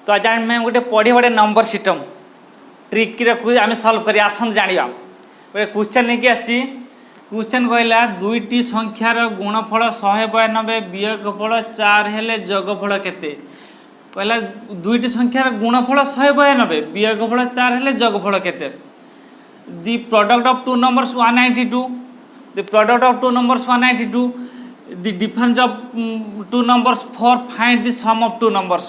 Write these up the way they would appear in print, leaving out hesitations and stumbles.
तो आज आम गोटे पढ़ी गोटे नंबर सिस्टम ट्रिक आम सल्व कर आसन जाना गोटे क्वेश्चन नहीं आसी क्वेश्चन कहला दुईटी संख्यार गुणफल 192 वियोगफल 4 हेले जोगफल केते कहला दुईटी संख्यार गुणफल 192 वियोगफल 4 हेले जोगफल केते the product of two numbers 192 the product of two numbers 192 the difference of two numbers for find the sum of two numbers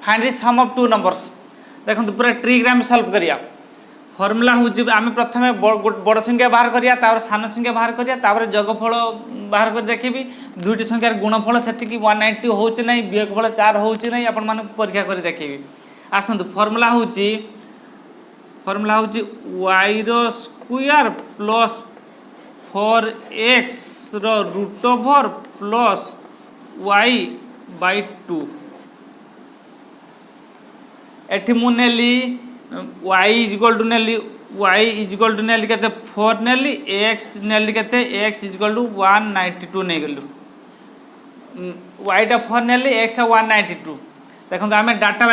find the sum of two numbers देखो पूरा ट्रिक आम सल्व करिया फर्मुला हूँ आम प्रथम बड़ संख्या बाहर करिया तापर सान संख्या बाहर करिया तापर जोगफल बाहर कर देखी दुईटी संख्यार गुणफल से 190 होची नहीं वियोगफल 4 होची नहीं आपण माने परीक्षा कर देखी आसतु फर्मुला हूँ y रो स्क्वायर प्लस 4x रो root over plus y by 2 एठी मु नेली y इक्वल टू नेली केते 4 नेली x नेली केते x इक्वल टू 192 नहीं गलु y टा 4 नेली x टा 192 देखो आम डाटा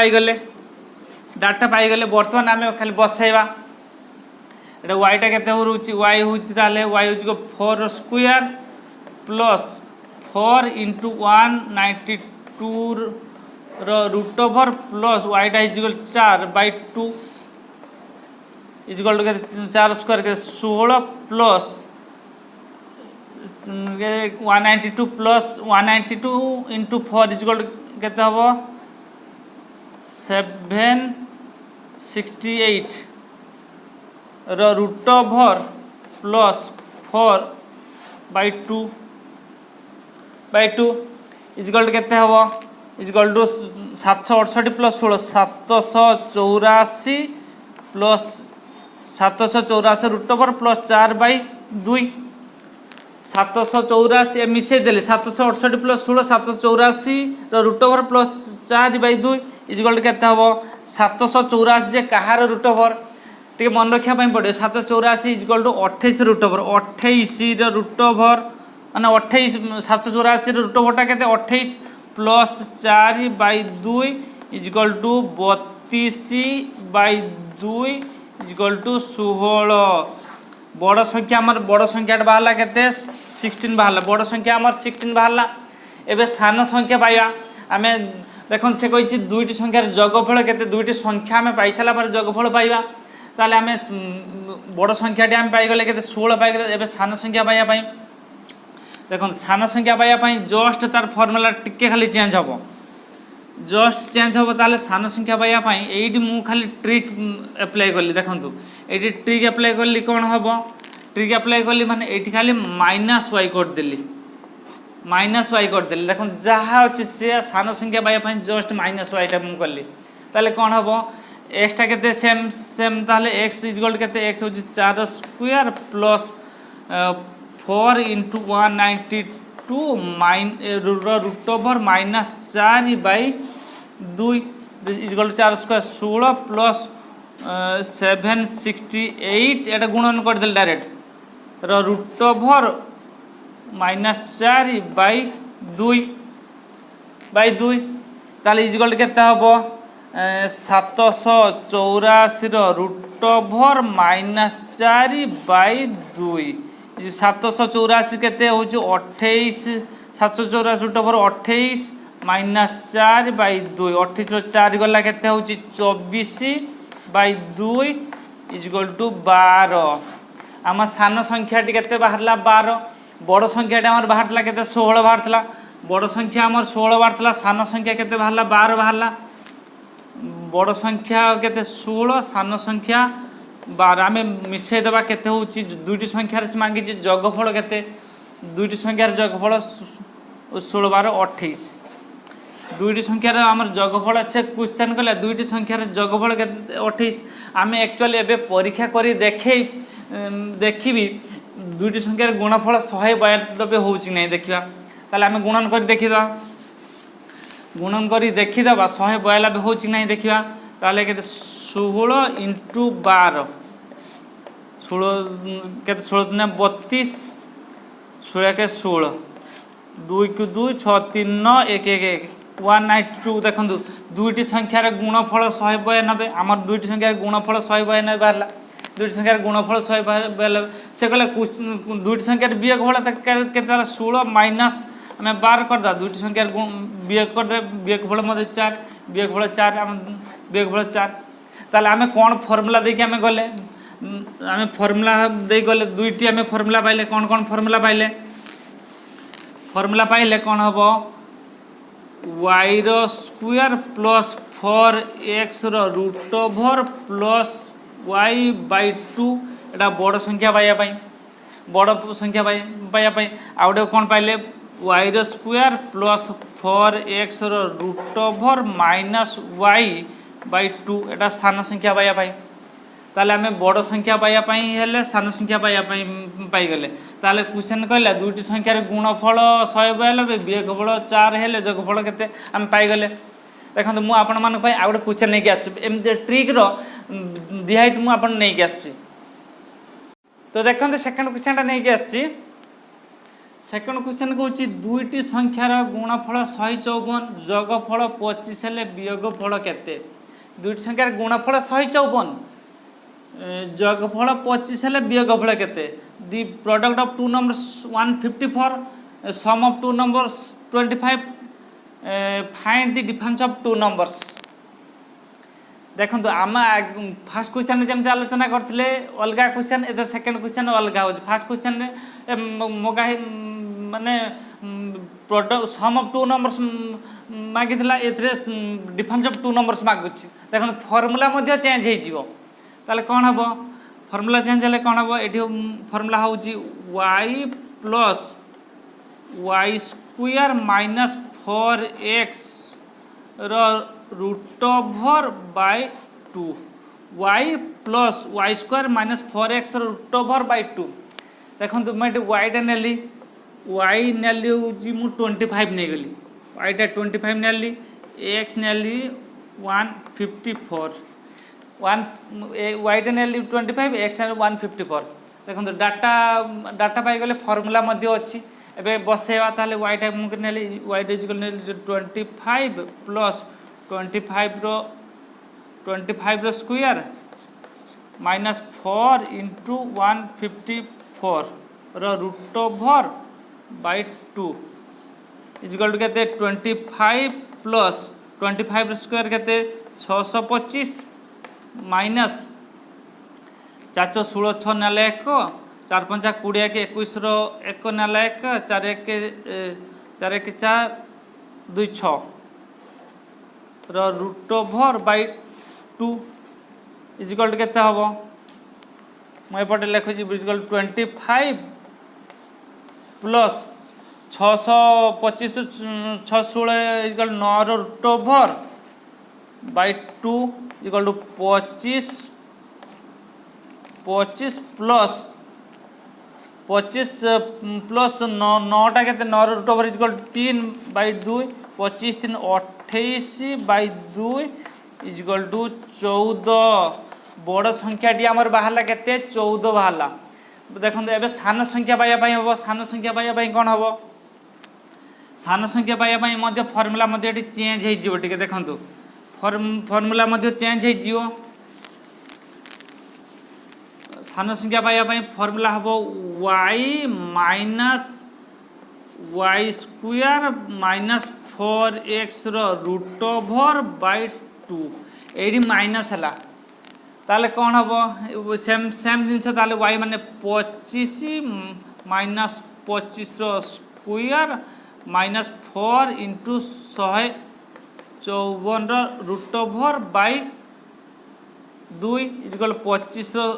पाई गले बर्तमान आम खाली बसैबा एटा y टा केते होउची y होउची ताले y होउची 4 स्क्वायर प्लस 4 इंटू 192 रो रूट ओवर प्लस y टा equal 4 by 2 equal to 4 square के 16 प्लस 192 प्लस 192 इंटू 4 इक्वल केते हबो 768 रो root over plus 4 by 2 equal to केते हबो equal to 768 plus 16 784 plus 784 root over plus 4 by 2 784 मिसे देले 768 plus 16 784 root over plus 4 by 2 equal to केते हबो 784 जे कहार रूट ओवर टे मन रखा पड़े 784 equal to 28 root over 28 root over माने 28 784 रूट ओवरटा केते 28 plus 4 by 2 equal to 32 by 2 equal to 16 बड़ संख्या आमर बड़ संख्या बाहर केते 16 बाहर बड़ संख्या आमर 16 बाहर एबे सान संख्या पाइबा आम देखो से कही दुईटी संख्यार जोगफल केते दुईटी संख्या आम पाई सारा पर जोगफल पाइबा ताले आम बड़ संख्याटी आम पाइगले केते 16 पाइगले एबे सान संख्या पाइबा देखो सान संख्या पाइबा जस्ट तार फर्मुला टिके खाली चेंज हम जस्ट चेंज हम ताले सान संख्या पाइबा एटी मु खाली ट्रिक अप्लाई कली देखो ये ट्रिक अप्लाई कली कौन हम ट्रिक अप्लाई कली माने एटी खाली माइनस y करदेली देखो जहाँ अच्छे से सान संख्या पाइबा जस्ट माइनस y टा मु कली ताले कौन हम एक्स टा केते सेम सेम ताले x इक्वल केते x होची 4 square plus 4 into 192 root over minus 4 by 2 equal 4 square 16 plus 768 एटा गुणन कर देल direct root over minus 4 by 2 ताले इक्वल केते हबो 784 रूट ओवर माइनस 4 बाय 2 784 केते होची 28 784 रूट ओवर 28 माइनस 4 बाय 2 28 रो 4 गला केते होची 24 बाय 2 इक्वल टू 12 आम सान संख्याटी केते बाहरला 12 बड़ संख्याटी आमर बाहरला केते 16 बाहरला बड़ संख्या आमर 16 बाहरला सान संख्या केते बाहरला 12 बाहरला बड़ संख्या केते 16 सान संख्या 12 आम मिसई देबा केते होची दुईटी संख्यार से मांगी जोगफल केते दुईटी संख्यार जोगफल 16 12 28 दुईटी संख्यार आमर जोगफल से क्वेश्चन कले दुईटी संख्यार जोगफल केते 28 आम एक्चुअली एबे परीक्षा करी देखी दुईटी संख्यार गुणफल 192 होची नहीं देखिबा ताले आम गुणन करी देखिबा गुणन करी देखीदबा 192 होची नहीं देखिबा ताले केते 16 इंटू 12 16 केते 16 ने 32 16 के 16 2 को 2 6 3 9 1 1 1 192 देखो दुईटी संख्यार गुणफल 192 आम दुईटी संख्यार गुणफल 192 बाहर दुईटी संख्यार गुणफल 192 से कहले दुईटी संख्यार वियोगफल के 16 माइनस आम 12 करदा दुईटी संख्यार वियोग कर वियोगफल मध्य 4 वियोगफल 4 आम वियोगफल 4 ताले आम कौन फर्मूला देखिए आम गले आम फर्मूला दे गले दुईटी आम फर्मूला पाइले कौन फर्मूला पाइले कौन हम y रो स्क्वायर प्लस 4x रो root over plus y by 2 एटा बड़ संख्या पाइबा आउ गए कौन पाइले y रो स्क्वायर प्लस 4x रो root over minus y by 2 एटा सान संख्या पाइबा ताले आम बड़ संख्या पाइबा सान संख्या पाइगले ताले क्वेश्चन कहला दुईटी संख्यार गुणफल 192 वियोगफल 4 हेले जोगफल केते आम पाइगले देखो मुझे आपण मान आउ गए क्वेश्चन नहीं आमती ट्रिक दिहाई मुझे आपन नहीं आसी तो देखते सेकेंड क्वेश्चन नहीं आसी सेकेंड क्वेश्चन कौन दुईटी संख्यार गुणफल 154 जोगफल 25 हेले वियोगफल केते दुईटी संख्यार गुणफल 154 जोगफल 25 हेले वियोगफल केते the product of two numbers 154 sum of two numbers 25 find the difference of two numbers देखो आम फास्ट क्वेश्चन जमी आलोचना करते अलग क्वेश्चन ए सेकेंड क्वेश्चन अलग हो फास्ट क्वेश्चन मगा माने product sum of two numbers मागी डिफरेंस ऑफ टू नंबर्स मागुची देखो फॉर्मूला चेंज हो ताले कौन हम फॉर्मूला चेंज हेल्ले कौन हम ये फॉर्मूला हूँ y plus y square minus 4x root over by 2 y plus y square minus 4x root over by 2 देखो मुझे y नेली y नेली हूँ 25 नहीं गली y 25 नेली x नेली 154 y नेली 25 x 154 देखो डाटा पाइगले फॉर्मूला अच्छी एवं बसैवा ताले y टा मुझे नेली y नेली 25 प्लस 25 रो स्क्वायर माइनस 4 इंटू 154 रो root over by 2 equal to केते 25 प्लस 25 रो स्क्वायर केते 625 माइनस 416 6 नाले 1 4 5 20 के 21 रो 1 नाले 1 4 1 4 2 6 रो root over by 2 equal to केते हबो मुझे लिखुची इजकल 25 प्लस 625 616 इजकल 9 रो root over by 2 equal to 25 plus 9टा के 9 root over equal to 3 by 2 25 3 28 by 2 equal to 14 बड़ संख्याटी आमर बाहर के 14 बाहर देखो ए सान संख्या पाइबापी हम सान संख्या पाइबापी कौन हम सान संख्या पाइबापी फर्मूला चेंज हो देखो फर्मूला चेंज हो सान संख्या पाइबापी फर्मूला हम y minus y square minus 4x root over by 2 ये माइनस है ताले कौन हम सेम सेम जिनस ताले y माने 25 minus 25 square minus 4 into 154 root over by 2 equal 25 रहा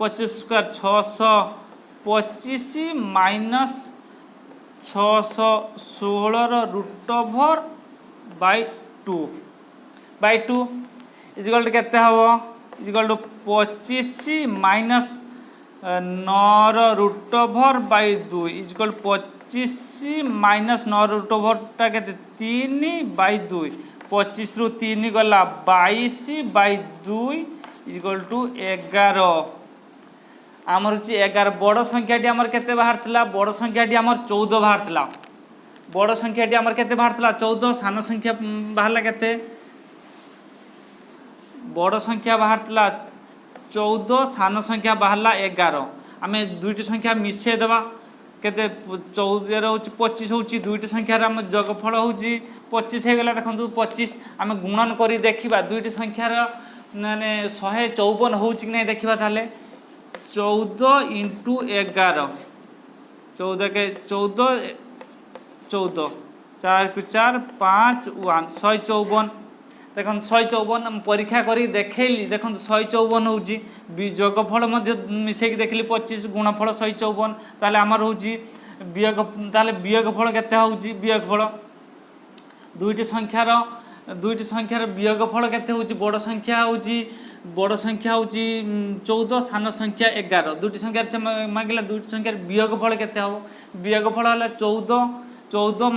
25 square 625 minus 616 root over by 2 equal to केते हम equal to 25 minus 9 root over by 2 equal 25 minus 9 root ओवरटा के 3 बाय 2 25 रु 3 गला 22 बाय 2 इजकल टू 11 आमर 11 बड़ संख्याटी आमर केते बाहर थिला बड़ संख्याटी आमर 14 बाहर थिला बड़ संख्याटी आमर केते बाहरला 14 सान संख्या बाहरला केते बड़ संख्या बाहरला 14 सान संख्या बाहरला 11 आमे दुईटी संख्या मिसे देबा केते 14 हूँ 25 हूँ दुईटी संख्यार आम जोगफल हूँ 25 हो गला देखो 25 आम गुणन कर देखा दुईटी संख्यार माने 154 हूँ कि नहीं देखा ताले 14 इंटू 11 14 के 14 14 4 को 4 5 1 154 देख 154 परीक्षा कर देखली देख 154 हूँ जोगफल मिसेक देखली 25 गुणफल 154 ताले आमर हूँ वियोग ताले वियोगफल केते हूँ वियोगफल दुईटी संख्यार वियोगफल केते हूँ बड़ संख्या हूँ 14 सान संख्या 11 दुईटी संख्यार से मांगला दुईटी संख्यार वियोगफल केते हूँ वियोगफल है 14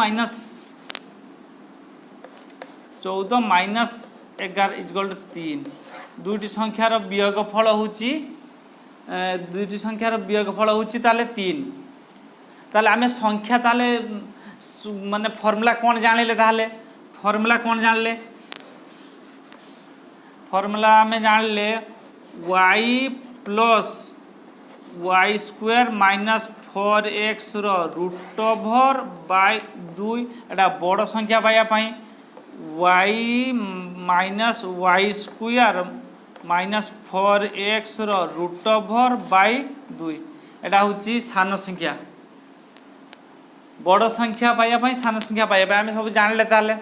माइनस 11 इक्वल टू 3 दुईटी संख्यार वियोगफल हूँ दुईटी संख्यार वियोगफल हूँ ताले 3 ताले आमे संख्या ताले माने फॉर्मूला कौन जानिले ताले फॉर्मूला कौन जानिले फॉर्मूला आमे जानिले y plus y square minus 4x root over by 2 एटा बड़ संख्या पाया पाई y minus y square minus 4x root over by 2 एटा हूँ सान संख्या बड़ संख्या पाइबा सान संख्या पाइबा आम सब जानले ताले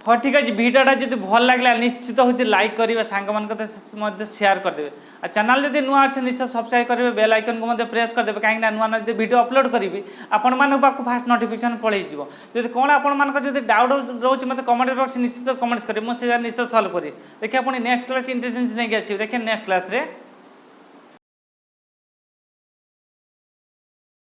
हाँ ठीक है भिडियोटा जब भल लगे निश्चित हूँ लाइक करेंगे सांग मान शेयर करदे आ चैनल जब नुआ अच्छे निश्चय सब्सक्राइब करेंगे बेल आइकन को प्रेस करदे कहीं नुआ नुआ जो वीडियो अपलोड करी आपण मान फास्ट नोटिफिकेशन पलि जब कौन आप डाउट रोचे मतलब कमेंट बॉक्स निश्चित कमेंट्स करेंगे मुझे निश्चित सल्व करी देखिए पुणी नेक्स्ट क्लास इंटेलिजेंस नहीं आसिए देखिए नेक्स्ट क्लास रे।